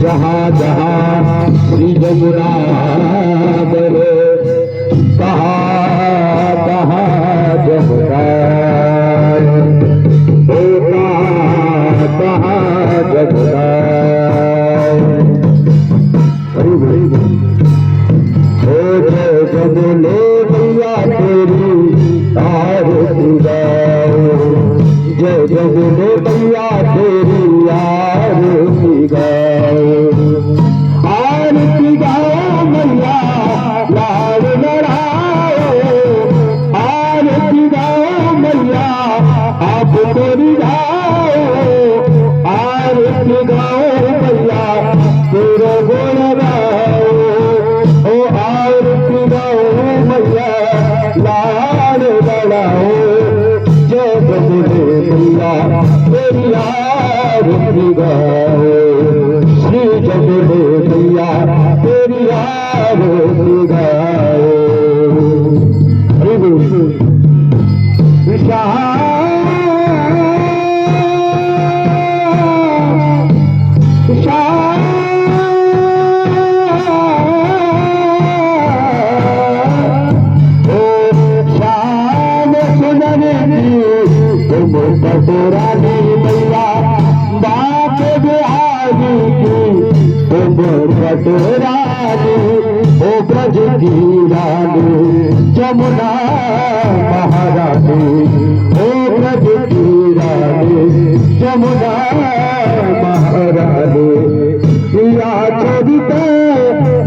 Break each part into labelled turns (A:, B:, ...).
A: जहाँ जहाँ श्री जमुना बरे कहाँ कहाँ जमुना कहाँ जमुना जमुने मैया तेरी आरती गाओ, जय जमुने मैया तेरी आरती गाओ, आरती गाओ मैया लाड लड़ाओ, आरती गाओ मैया आपको रिझाओ, आरती गाओ मैया तेरे गुण गाओ, ओ आरती गाओ मैया लाड लड़ाओ, जय जमुने मैया तेरी आरती गाओ, श्री जमुने मैया तेरी आरती गाओ। रानी मैया बाप बिहारी की तुम कटोरानी, ओ ब्रज की रानी जमुना महारानी, ओ ब्रज की रानी जमुना महारानी, या चरित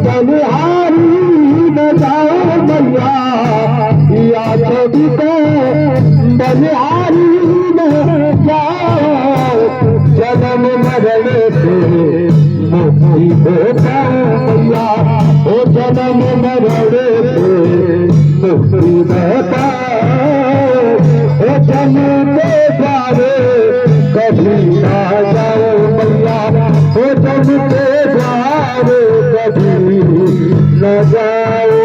A: बलिहारी न जाओ मैया, या चरित बलिहारी जन्म मरण से मुक्ति होता मैया, ओ जन्म मरण से मुक्ति होता, ओ जन्म के द्वारे कभी ना जाओ मैया, ओ जन्म के द्वारे कभी न जाओ,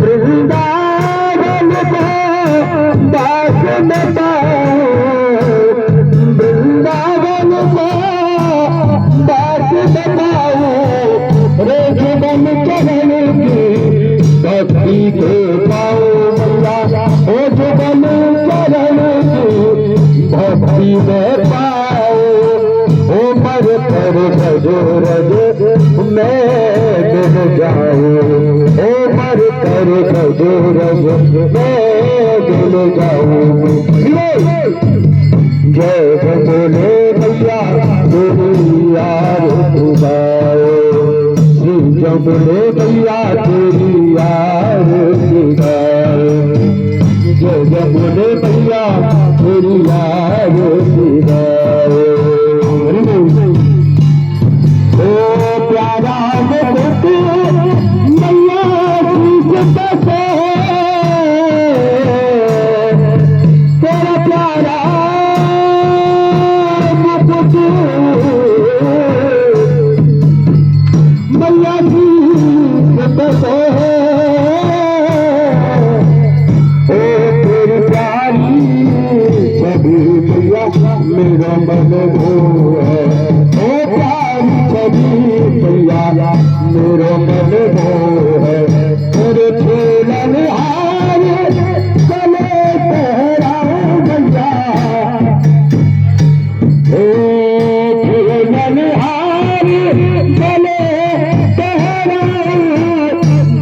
A: वृंदावन को दास न पाओ, वृंदावन को बात बताओ, रे जीवन चरण की भक्ति के पाओ मैया, ओ जीवन चरण की भक्ति में पाओ, ओ मर कर रजो रज मैं गिर जाऊं, ओ मर कर रजो रज मैं गिर जाऊं, जय जमुने मैया तेरी आरती गाओ, श्री जमुने मैया तेरी आरती गाओ, जय जमुने मैया तेरी आरती गाओ। ओ प्यारा मुकुट मैया श्री से तेरा प्यारा मैया जी बसे ओ तेरी प्यारी छवि मैया मेरा मन भो है, ओ प्यारी छवि मैया मेरा मन भो है, तेरे खेलन हार चले तेरा मैया,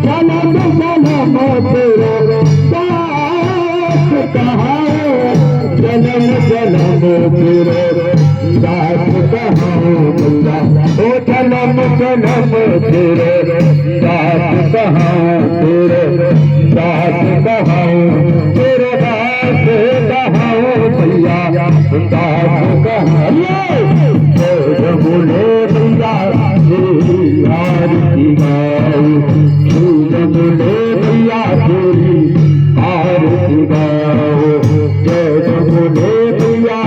A: जन्म जन्म तेरे जन्म तेरे दास कहाँ तेरे दास कहाँ तेरे दास कहाँ भैया दास कहाँ बोले भैया तेरी आरती गाओ बोले भैया तेरी आरती गाओ बोले भैया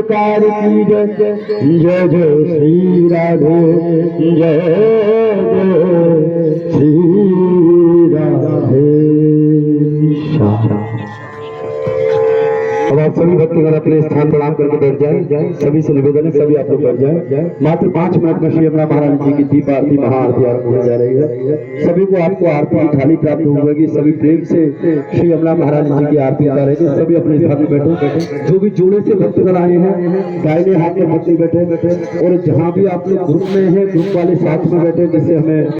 A: सरकार की जय जय जय श्री राधे जय जय श्री राधे श्याम। अब आप सभी भक्तगण अपने स्थान प्रणाम करके बैठ जाए। सभी से निवेदन है, सभी आप लोग बैठ जाए। मात्र 5 मिनट में श्री यमुना महारानी जी की दीप आरती महाआरती आरंभ होने जा रही है। सभी को आपको आरती की थाली प्राप्त होगी। सभी प्रेम से श्री यमुना महारानी जी की आरती उतारेंगे। सभी अपने स्थान में बैठो। जो भी जोड़े से भक्तगण आए हैं दाहिने हाथ में भक्ति बैठे और जहाँ भी आप लोग ग्रुप में हैं ग्रुप वाले साथ में बैठे, जिससे हमें